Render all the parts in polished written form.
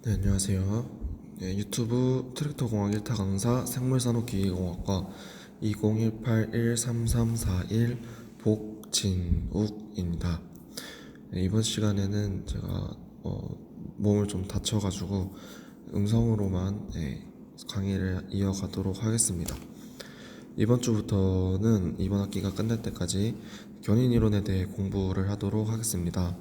네, 안녕하세요. 네, 유튜브 트랙터공학 1타 강사 생물산업기계공학과 2018-13341 복진욱입니다. 네, 이번 시간에는 제가 몸을 좀 다쳐가지고 음성으로만 강의를 이어가도록 하겠습니다. 이번 주부터는 이번 학기가 끝날 때까지 견인이론에 대해 공부를 하도록 하겠습니다.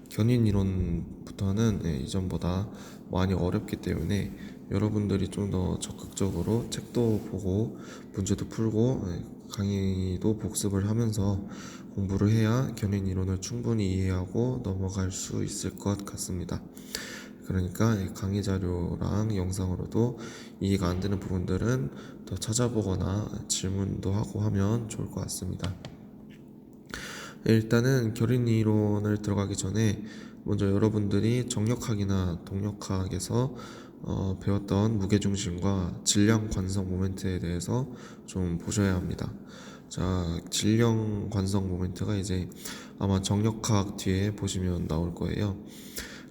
견인이론부터는 이전보다 많이 어렵기 때문에 여러분들이 좀 더 적극적으로 책도 보고 문제도 풀고 강의도 복습을 하면서 공부를 해야 견인이론을 충분히 이해하고 넘어갈 수 있을 것 같습니다. 그러니까 강의 자료랑 영상으로도 이해가 안 되는 부분들은 더 찾아보거나 질문도 하고 하면 좋을 것 같습니다. 일단은 결인 이론을 들어가기 전에 먼저 여러분들이 정력학이나 동력학에서 배웠던 무게중심과 질량 관성 모멘트에 대해서 좀 보셔야 합니다. 자, 질량 관성 모멘트가 이제 아마 정력학 뒤에 보시면 나올 거예요.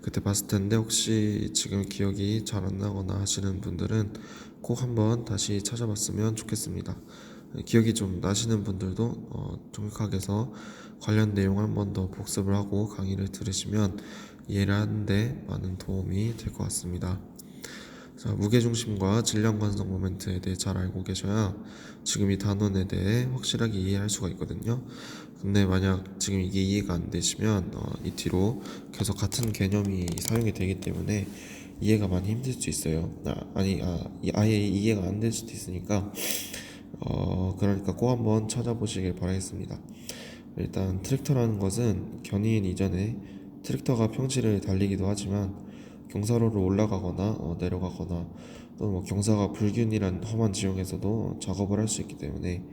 그때 봤을 텐데 혹시 지금 기억이 잘 안 나거나 하시는 분들은 꼭 한번 다시 찾아봤으면 좋겠습니다. 기억이 좀 나시는 분들도 정확하게서 관련 내용 한 번 더 복습을 하고 강의를 들으시면 이해를 하는데 많은 도움이 될 것 같습니다. 자, 무게중심과 질량 관성 모멘트에 대해 잘 알고 계셔야 지금 이 단원에 대해 확실하게 이해할 수가 있거든요. 근데 만약 지금 이게 이해가 안 되시면 이 뒤로 계속 같은 개념이 사용이 되기 때문에 이해가 많이 힘들 수 있어요. 아예 이해가 안 될 수도 있으니까 그러니까 꼭 한번 찾아보시길 바라겠습니다. 일단 트랙터라는 것은 견인 이전에 트랙터가 평지를 달리기도 하지만 경사로를 올라가거나 내려가거나 또는 경사가 불균이란 험한 지형에서도 작업을 할 수 있기 때문에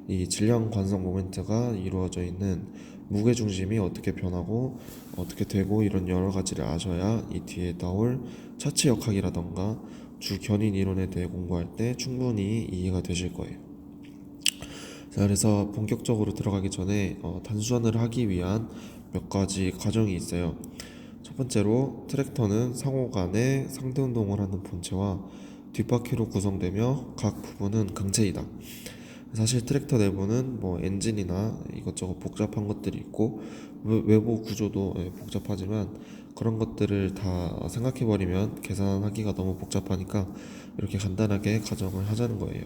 이 질량 관성 모멘트가 이루어져 있는 무게 중심이 어떻게 변하고 어떻게 되고 이런 여러 가지를 아셔야 이 뒤에 나올 차체 역학이라던가 주 견인 이론에 대해 공부할 때 충분히 이해가 되실 거예요. 자, 그래서 본격적으로 들어가기 전에 단순화를 하기 위한 몇 가지 과정이 있어요. 첫 번째로 트랙터는 상호 간에 상대 운동을 하는 본체와 뒷바퀴로 구성되며 각 부분은 강체이다. 사실 트랙터 내부는 엔진이나 이것저것 복잡한 것들이 있고 외부 구조도 복잡하지만 그런 것들을 다 생각해버리면 계산하기가 너무 복잡하니까 이렇게 간단하게 가정을 하자는 거예요.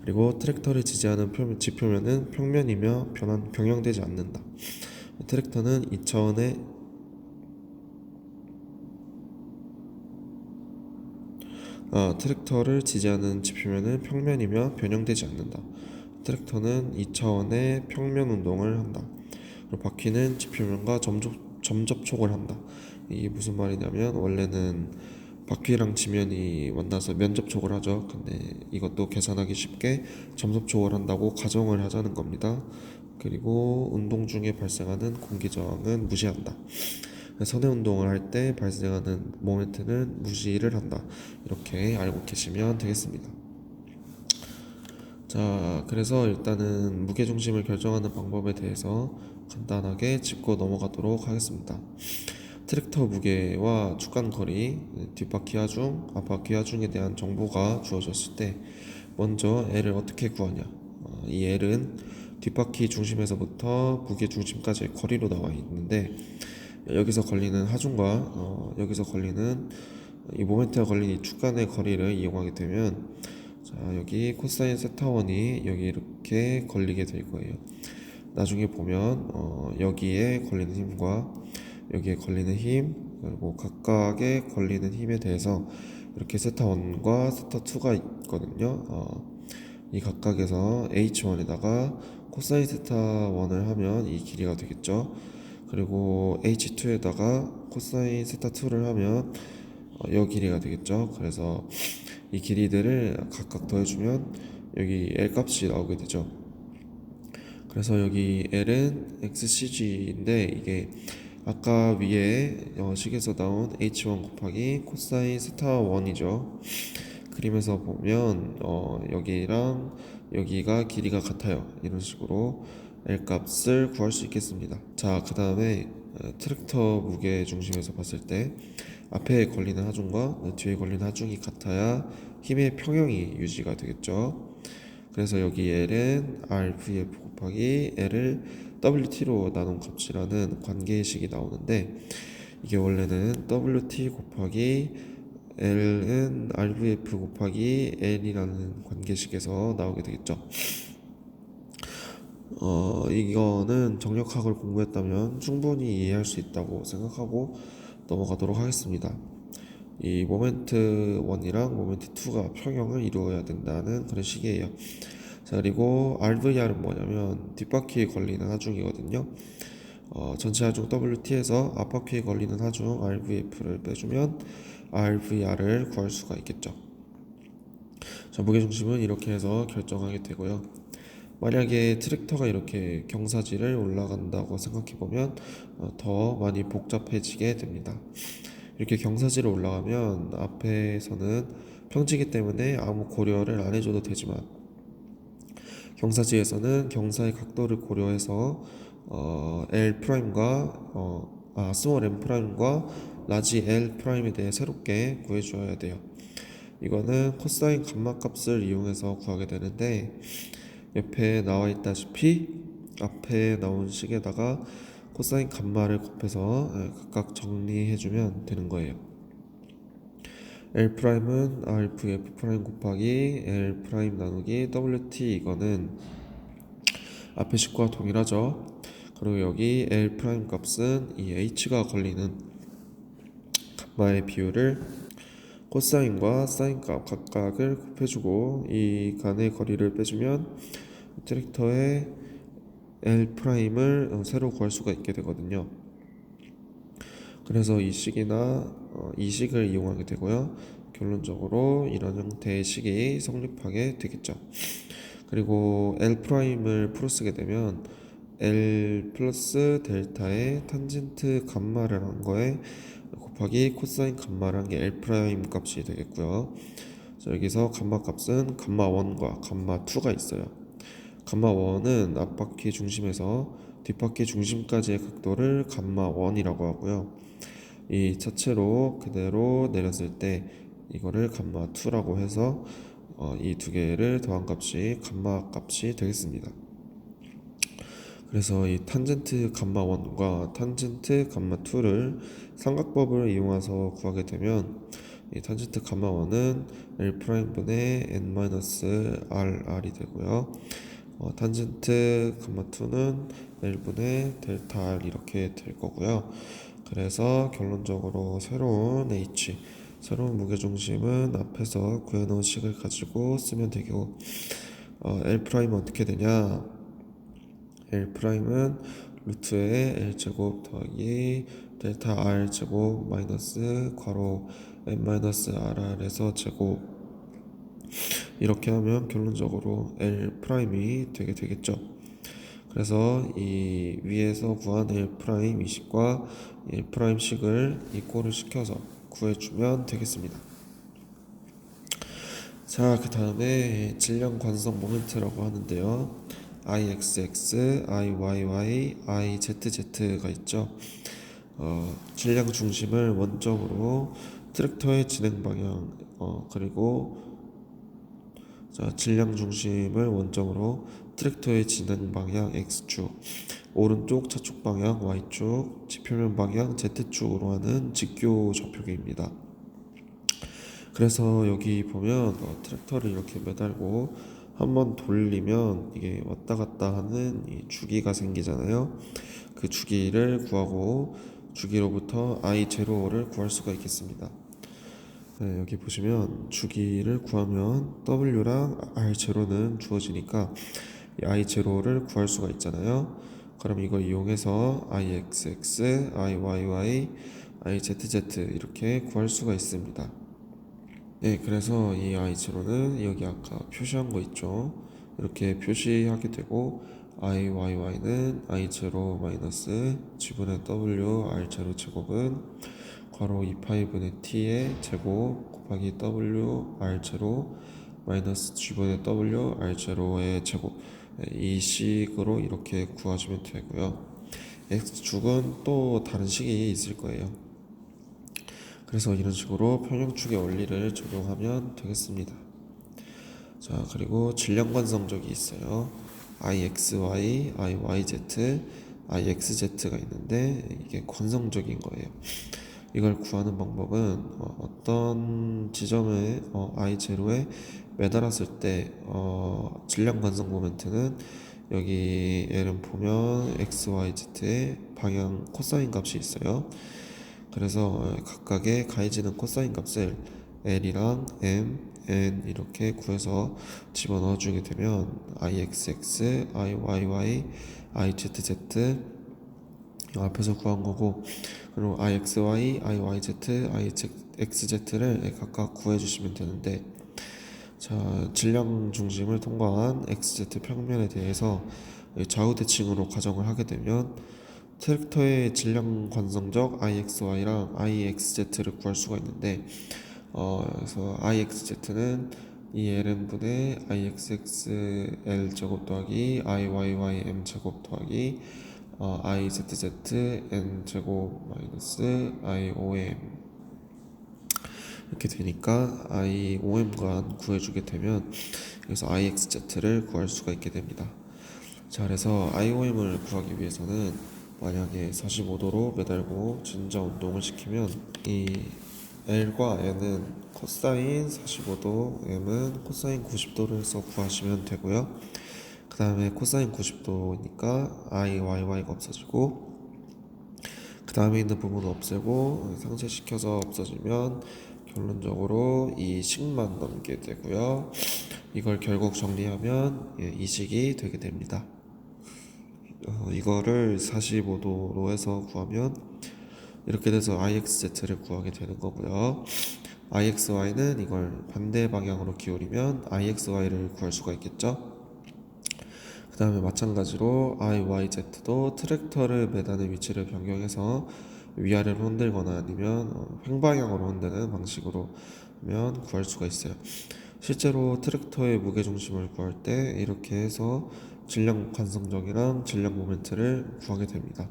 그리고 트랙터를 지지하는 지표면은 평면이며 변형되지 않는다. 트랙터는 2차원의 트랙터를 지지하는 지표면은 평면이며 변형되지 않는다. 트랙터는 2차원의 평면 운동을 한다. 그리고 바퀴는 지표면과 점접촉을 한다. 이게 무슨 말이냐면 원래는 바퀴랑 지면이 만나서 면접촉을 하죠. 근데 이것도 계산하기 쉽게 점접촉을 한다고 가정을 하자는 겁니다. 그리고 운동 중에 발생하는 공기 저항은 무시한다. 선의 운동을 할 때 발생하는 모멘트는 무시를 한다. 이렇게 알고 계시면 되겠습니다. 자, 그래서 일단은 무게중심을 결정하는 방법에 대해서 간단하게 짚고 넘어가도록 하겠습니다. 트랙터 무게와 주간 거리, 뒷바퀴 하중, 앞바퀴 하중에 대한 정보가 주어졌을 때 먼저 L을 어떻게 구하냐. 이 L은 뒷바퀴 중심에서부터 무게 중심까지의 거리로 나와 있는데 여기서 걸리는 하중과 여기서 걸리는 이 모멘트가 걸린 이 주간의 거리를 이용하게 되면 자, 여기 코사인 세타원이 여기 이렇게 걸리게 될 거예요. 나중에 보면 여기에 걸리는 힘과 여기에 걸리는 힘 그리고 각각의 걸리는 힘에 대해서 이렇게 세타1과 세타2가 있거든요. 이 각각에서 h1에다가 코사인 세타1을 하면 이 길이가 되겠죠. 그리고 h2에다가 코사인 세타2를 하면 이 길이가 되겠죠. 그래서 이 길이들을 각각 더해주면 여기 L 값이 나오게 되죠. 그래서 여기 L은 XCG인데 이게 아까 위에 식에서 나온 H1 곱하기 코사인 세타 1이죠. 그림에서 보면 여기랑 여기가 길이가 같아요. 이런 식으로 L 값을 구할 수 있겠습니다. 자, 그 다음에 트랙터 무게 중심에서 봤을 때 앞에 걸리는 하중과 뒤에 걸리는 하중이 같아야 힘의 평형이 유지가 되겠죠. 그래서 여기 L은 RVF 곱하기 L을 WT로 나눈 값이라는 관계식이 나오는데, 이게 원래는 WT 곱하기 L은 RVF 곱하기 L이라는 관계식에서 나오게 되겠죠. 이거는 정력학을 공부했다면 충분히 이해할 수 있다고 생각하고 넘어가도록 하겠습니다. 이 모멘트 1이랑 모멘트 2가 평형을 이루어야 된다는 그런 식이에요. 자, 그리고 RVR은 뭐냐면 뒷바퀴에 걸리는 하중이거든요. 전체 하중 WT에서 앞바퀴에 걸리는 하중 RVF를 빼주면 RVR을 구할 수가 있겠죠. 자, 무게중심은 이렇게 해서 결정하게 되고요. 만약에 트랙터가 이렇게 경사지를 올라간다고 생각해보면 더 많이 복잡해지게 됩니다. 이렇게 경사지를 올라가면 앞에서는 평지기 때문에 아무 고려를 안 해줘도 되지만, 경사지에서는 경사의 각도를 고려해서 L 프라임과 스몰 M 프라임과 라지 L 프라임에 대해 새롭게 구해주어야 돼요. 이거는 코사인 감마 값을 이용해서 구하게 되는데, 옆에 나와 있다시피 앞에 나온 식에다가 코사인 감마를 곱해서 각각 정리해주면 되는 거예요. L 프라임은 RVF 프라임 곱하기 L 프라임 나누기 WT, 이거는 앞에 식과 동일하죠. 그리고 여기 L 프라임 값은 이 H가 걸리는 감마의 비율을 코사인과 사인 값 각각을 곱해주고 이 간의 거리를 빼주면 트랙터의 L 프라임을 새로 구할 수가 있게 되거든요. 그래서 이 식이나 이 식을 이용하게 되고요. 결론적으로 이런 형태의 식이 성립하게 되겠죠. 그리고 L 프라임을 풀어쓰게 되면 L 플러스 델타의 탄젠트 감마를 한 거에 곱하기 코사인 감마를 한 게 L 프라임 값이 되겠고요. 자, 여기서 감마 값은 감마 1과 감마 2가 있어요. 감마 1은 앞바퀴 중심에서 뒷바퀴 중심까지의 각도를 감마 1이라고 하고요. 이 차체로 그대로 내렸을 때 이거를 감마 2라고 해서 이 두 개를 더한 값이 감마 값이 되겠습니다. 그래서 이 탄젠트 감마 1과 탄젠트 감마 2를 삼각법을 이용해서 구하게 되면, 이 탄젠트 감마 1은 L 프라임분의 n-rr이 되고요. 탄젠트 감마 2는 L분의 델타 R 이렇게 될 거고요. 그래서 결론적으로 새로운 무게중심은 앞에서 구해놓은 식을 가지고 쓰면 되고, L 프라임은 어떻게 되냐? L 프라임은 루트의 L 제곱 더하기 델타 R 제곱 마이너스 괄호 n-rr에서 제곱, 이렇게 하면 결론적으로 L 프라임이 되게 되겠죠. 그래서 이 위에서 구한 L 프라임 이식과 L 프라임 식을 이꼴을 시켜서 구해주면 되겠습니다. 자, 그 다음에 질량 관성 모멘트라고 하는데요. IXX, IYY, IZZ가 있죠. 질량 중심을 원점으로 트랙터의 진행 방향, 그리고 질량 중심을 원점으로 트랙터의 진행 방향 X축, 오른쪽 차축 방향 Y축, 지표면 방향 Z축으로 하는 직교 좌표계입니다. 그래서 여기 보면 트랙터를 이렇게 매달고 한번 돌리면 이게 왔다 갔다 하는 이 주기가 생기잖아요. 그 주기를 구하고 주기로부터 I0를 구할 수가 있겠습니다. 네, 여기 보시면 주기를 구하면 W랑 R0는 주어지니까 이 I0를 구할 수가 있잖아요. 그럼 이걸 이용해서 IXX, IYY, IZZ 이렇게 구할 수가 있습니다. 네, 그래서 이 I0는 여기 아까 표시한 거 있죠. 이렇게 표시하게 되고, IYY는 I0 마이너스 G분의 W R0 제곱은 괄호 2파이분의 T의 제곱 곱하기 W R0 마이너스 G분의 W R0의 제곱, 이 식으로 이렇게 구하시면 되고요. X축은 또 다른 식이 있을 거예요. 그래서 이런 식으로 평형축의 원리를 적용하면 되겠습니다. 자, 그리고 질량관성적이 있어요. IXY, IYZ, IXZ가 있는데 이게 관성적인 거예요. 이걸 구하는 방법은 어떤 지점에 I0에 매달았을 때 질량 관성 모멘트는 여기 L은 보면 XYZ의 방향 코사인 값이 있어요. 그래서 각각의 가해지는 코사인 값을 L이랑 M, N 이렇게 구해서 집어넣어 주게 되면 IXX, IYY, IZZ 앞에서 구한 거고, 그리고 IXY, IYZ, IXZ를 각각 구해주시면 되는데, 자, 질량 중심을 통과한 XZ 평면에 대해서 좌우 대칭으로 가정을 하게 되면 트랙터의 질량 관성적 IXY랑 IXZ를 구할 수가 있는데, 그래서 IXZ는 이 LM분의 IXXL 제곱 더하기 IYYM 제곱 더하기 IZZ N 제곱 마이너스 IOM 이렇게 되니까 IOM과 구해주게 되면 그래서 IXZ를 구할 수가 있게 됩니다. 자, 그래서 IOM을 구하기 위해서는 만약에 45도로 매달고 진자 운동을 시키면 이 L과 N은 코사인 45도, M은 코사인 90도를 해서 구하시면 되고요. 그 다음에 코사인 90도니까 IYY가 없어지고, 그 다음에 있는 부분을 없애고 상쇄시켜서 없어지면 결론적으로 이 식만 남게 되고요. 이걸 결국 정리하면 이 식이 되게 됩니다. 이거를 45도로 해서 구하면 이렇게 돼서 IXZ를 구하게 되는 거고요. IXY는 이걸 반대 방향으로 기울이면 IXY를 구할 수가 있겠죠. 그 다음에 마찬가지로 IYZ도 트랙터를 매다는 위치를 변경해서 위아래로 흔들거나 아니면 횡방향으로 흔드는 방식으로 하면 구할 수가 있어요. 실제로 트랙터의 무게중심을 구할 때 이렇게 해서 질량 관성적이랑 질량 모멘트를 구하게 됩니다.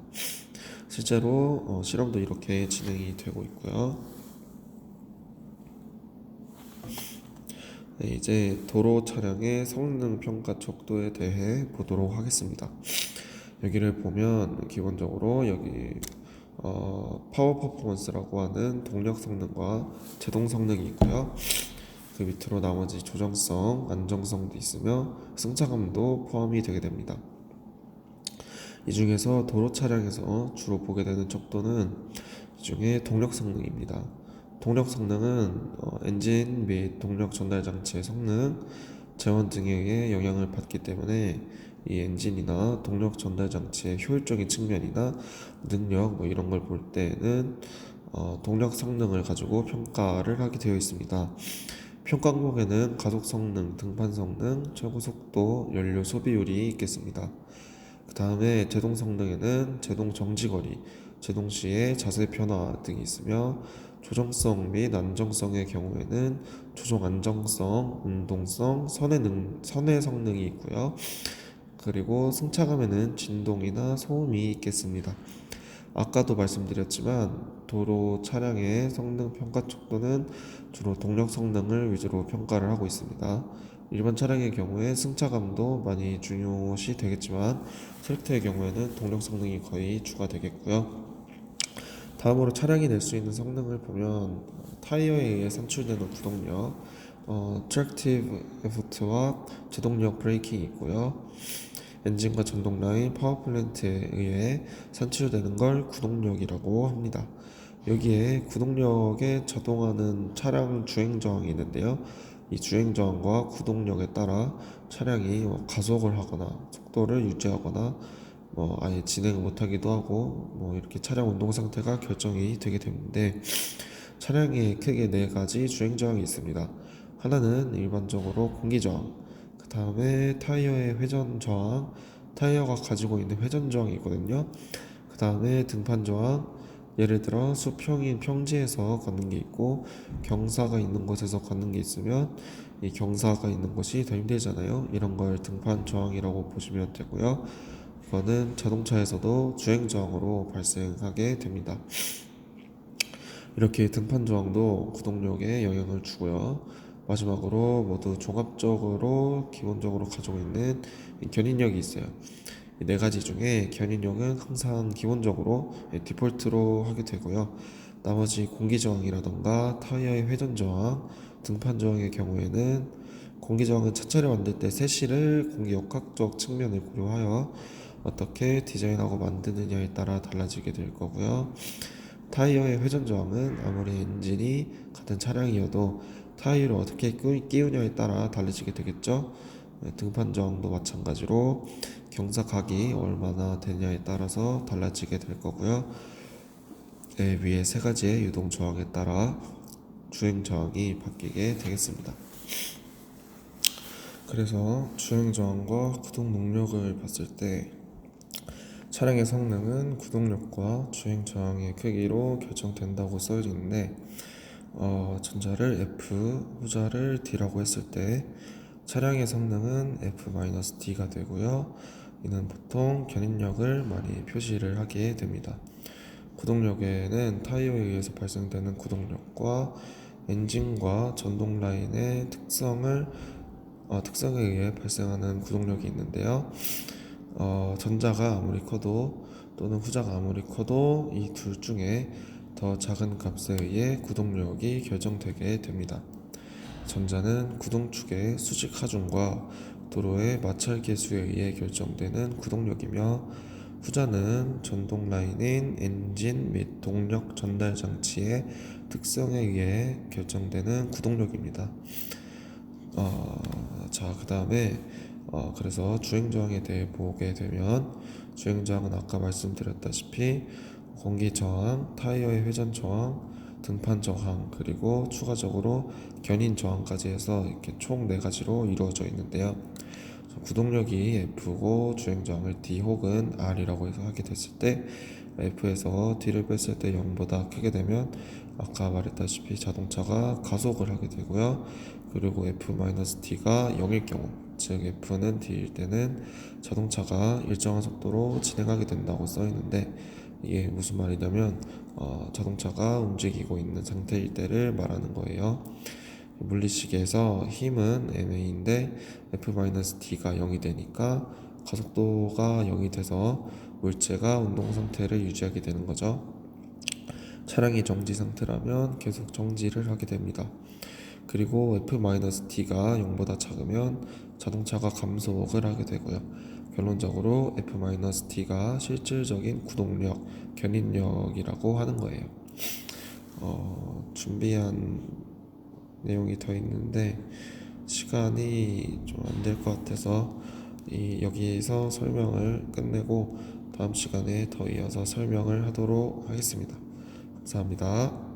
실제로 실험도 이렇게 진행이 되고 있고요. 네, 이제 도로 차량의 성능 평가 척도에 대해 보도록 하겠습니다. 여기를 보면 기본적으로 여기 파워 퍼포먼스라고 하는 동력 성능과 제동 성능이 있고요. 그 밑으로 나머지 조정성, 안정성도 있으며 승차감도 포함이 되게 됩니다. 이 중에서 도로 차량에서 주로 보게 되는 척도는 이 중에 동력 성능입니다. 동력 성능은 엔진 및 동력 전달 장치의 성능, 제원 등에 영향을 받기 때문에 이 엔진이나 동력 전달 장치의 효율적인 측면이나 능력 이런 걸 볼 때는 동력 성능을 가지고 평가를 하게 되어 있습니다. 평가 항목에는 가속 성능, 등판 성능, 최고 속도, 연료 소비율이 있겠습니다. 그 다음에 제동 성능에는 제동 정지거리, 제동 시의 자세 변화 등이 있으며 조정성 및 안정성의 경우에는 조정 안정성, 운동성, 선회 성능이 있고요. 그리고 승차감에는 진동이나 소음이 있겠습니다. 아까도 말씀드렸지만 도로 차량의 성능 평가 척도는 주로 동력 성능을 위주로 평가를 하고 있습니다. 일반 차량의 경우에 승차감도 많이 중요시 되겠지만 트랙터의 경우에는 동력 성능이 거의 주가 되겠고요. 다음으로 차량이 낼 수 있는 성능을 보면 타이어에 의해 산출되는 구동력, 트랙티브 에포트와 제동력 브레이킹이 있고요. 엔진과 전동 라인, 파워플랜트에 의해 산출되는 걸 구동력이라고 합니다. 여기에 구동력에 작동하는 차량 주행저항이 있는데요. 이 주행저항과 구동력에 따라 차량이 가속을 하거나 속도를 유지하거나 아예 진행을 못하기도 하고 이렇게 차량 운동 상태가 결정이 되게 되는데 차량에 크게 네 가지 주행저항이 있습니다. 하나는 일반적으로 공기저항, 그 다음에 타이어의 회전저항, 타이어가 가지고 있는 회전저항이 있거든요. 그 다음에 등판저항, 예를 들어 수평인 평지에서 걷는 게 있고 경사가 있는 곳에서 걷는 게 있으면 이 경사가 있는 곳이 더 힘들잖아요. 이런 걸 등판저항이라고 보시면 되고요. 이거는 자동차에서도 주행저항으로 발생하게 됩니다. 이렇게 등판 저항도 구동력에 영향을 주고요. 마지막으로 모두 종합적으로 기본적으로 가지고 있는 이 견인력이 있어요. 이 네 가지 중에 견인력은 항상 기본적으로 디폴트로 하게 되고요. 나머지 공기 저항이라던가 타이어의 회전 저항, 등판 저항의 경우에는 공기 저항은 차체를 만들 때 세시를 공기 역학적 측면을 고려하여 어떻게 디자인하고 만드느냐에 따라 달라지게 될 거고요. 타이어의 회전 저항은 아무리 엔진이 같은 차량이어도 타이어를 어떻게 끼우냐에 따라 달라지게 되겠죠. 등판 저항도 마찬가지로 경사각이 얼마나 되냐에 따라서 달라지게 될 거고요. 위에 세 가지의 유동 저항에 따라 주행 저항이 바뀌게 되겠습니다. 그래서 주행 저항과 구동 능력을 봤을 때 차량의 성능은 구동력과 주행 저항의 크기로 결정된다고 써져 있는데 전자를 F, 후자를 D라고 했을 때 차량의 성능은 F-D가 되고요. 이는 보통 견인력을 많이 표시를 하게 됩니다. 구동력에는 타이어에 의해서 발생되는 구동력과 엔진과 전동 라인의 특성에 의해 발생하는 구동력이 있는데요. 전자가 아무리 커도 또는 후자가 아무리 커도 이 둘 중에 더 작은 값에 의해 구동력이 결정되게 됩니다. 전자는 구동축의 수직 하중과 도로의 마찰 계수에 의해 결정되는 구동력이며 후자는 전동 라인인 엔진 및 동력 전달 장치의 특성에 의해 결정되는 구동력입니다. 그 다음에 그래서 주행저항에 대해 보게 되면 주행저항은 아까 말씀드렸다시피 공기저항, 타이어의 회전저항, 등판저항, 그리고 추가적으로 견인저항까지 해서 이렇게 총 4가지로 이루어져 있는데요. 구동력이 F고 주행저항을 D 혹은 R이라고 해서 하게 됐을 때 F에서 D를 뺐을 때 0보다 크게 되면 아까 말했다시피 자동차가 가속을 하게 되고요. 그리고 F-D가 0일 경우, 즉 F는 D일 때는 자동차가 일정한 속도로 진행하게 된다고 써 있는데 이게 무슨 말이냐면 자동차가 움직이고 있는 상태일 때를 말하는 거예요. 물리식에서 힘은 ma인데 F-D가 0이 되니까 가속도가 0이 돼서 물체가 운동 상태를 유지하게 되는 거죠. 차량이 정지 상태라면 계속 정지를 하게 됩니다. 그리고 F-D가 0보다 작으면 자동차가 감속을 하게 되고요. 결론적으로 F-D가 실질적인 구동력, 견인력이라고 하는 거예요. 준비한 내용이 더 있는데 시간이 좀 안 될 것 같아서 여기에서 설명을 끝내고 다음 시간에 더 이어서 설명을 하도록 하겠습니다. 감사합니다.